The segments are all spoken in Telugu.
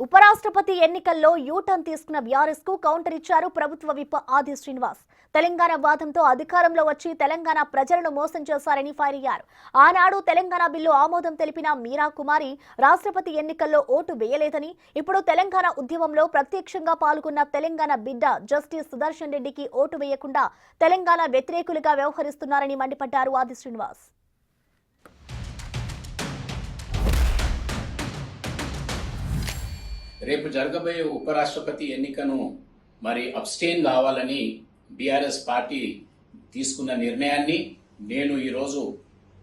ఉపరాష్ట్రపతి ఎన్నికల్లో యూటర్న్ తీసుకున్న బీఆర్ఎస్ కు కౌంటర్ ఇచ్చారు ప్రభుత్వ విప్ ఆది శ్రీనివాస్. తెలంగాణ వాదంతో అధికారంలో వచ్చి తెలంగాణ ప్రజలను మోసం చేశారని ఫైర్ అయ్యారు. ఆనాడు తెలంగాణ బిల్లు ఆమోదం తెలిపిన మీరా కుమారి రాష్ట్రపతి ఎన్నికల్లో ఓటు వేయలేదని, ఇప్పుడు తెలంగాణ ఉద్యమంలో ప్రత్యక్షంగా పాల్గొన్న తెలంగాణ బిడ్డ జస్టిస్ సుదర్శన్ రెడ్డికి ఓటు వేయకుండా తెలంగాణ వ్యతిరేకులుగా వ్యవహరిస్తున్నారని మండిపడ్డారు ఆది శ్రీనివాస్. రేపు జరగబోయే ఉపరాష్ట్రపతి ఎన్నికను మరి అబ్స్టెయిన్ కావాలని బీఆర్ఎస్ పార్టీ తీసుకున్న నిర్ణయాన్ని నేను ఈరోజు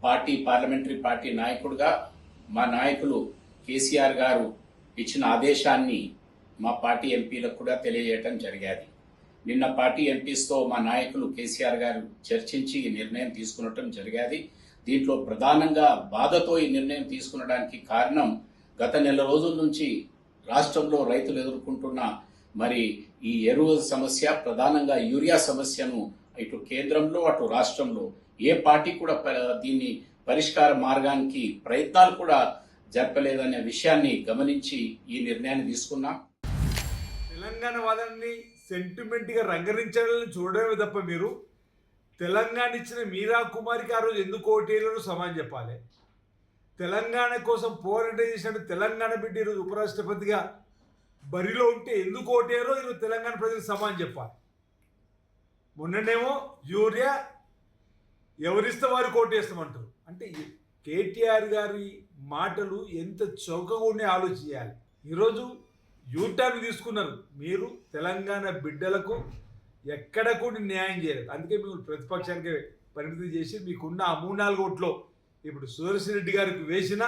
పార్లమెంటరీ పార్టీ నాయకుడిగా మా నాయకులు కేసీఆర్ గారు ఇచ్చిన ఆదేశాన్ని మా పార్టీ ఎంపీలకు కూడా తెలియజేయటం జరిగేది. నిన్న పార్టీ ఎంపీస్తో మా నాయకులు కేసీఆర్ గారు చర్చించి ఈ నిర్ణయం తీసుకునటం జరిగేది. దీంట్లో ప్రధానంగా బాధతో ఈ నిర్ణయం తీసుకునడానికి కారణం గత నెల రోజుల నుంచి రాష్ట్రంలో రైతులు ఎదుర్కొంటున్న మరి ఈ ఎరువు సమస్య, ప్రధానంగా యూరియా సమస్యను ఇటు కేంద్రంలో అటు రాష్ట్రంలో ఏ పార్టీ కూడా దీన్ని పరిష్కార మార్గానికి ప్రయత్నాలు కూడా జరపలేదనే విషయాన్ని గమనించి ఈ నిర్ణయాన్ని తీసుకున్నాం. తెలంగాణ వాదాన్ని సెంటిమెంట్గా రంగరించాలని చూడడమే తప్ప మీరు తెలంగాణ ఇచ్చిన మీరా కుమారికి ఆ రోజు ఎందుకు ఓటేలను సమానం చెప్పాలి. తెలంగాణ కోసం పోరాటం చేసినట్టు తెలంగాణ బిడ్డ ఈరోజు ఉపరాష్ట్రపతిగా బరిలో ఉంటే ఎందుకు ఓటేరో ఈరోజు తెలంగాణ ప్రజలకు సమానం చెప్పాలి. మొన్ననేమో యూరియా ఎవరిస్తే వారికి ఓటేస్తామంటారు. అంటే కేటీఆర్ గారి మాటలు ఎంత చౌకగా ఉండే ఆలోచించాలి. ఈరోజు యూటర్న్ తీసుకున్నారు. మీరు తెలంగాణ బిడ్డలకు ఎక్కడ కూడా న్యాయం చేయలేదు. అందుకే మీరు ప్రతిపక్షానికి పరిమితి చేసి మీకున్న ఆ 3-4 ఓట్లో ఇప్పుడు సుదర్శన్ రెడ్డి గారికి వేసిన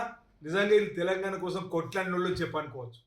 నిజంగా తెలంగాణ కోసం కొట్లాడిన వాళ్ళు చెప్పనుకోవచ్చు.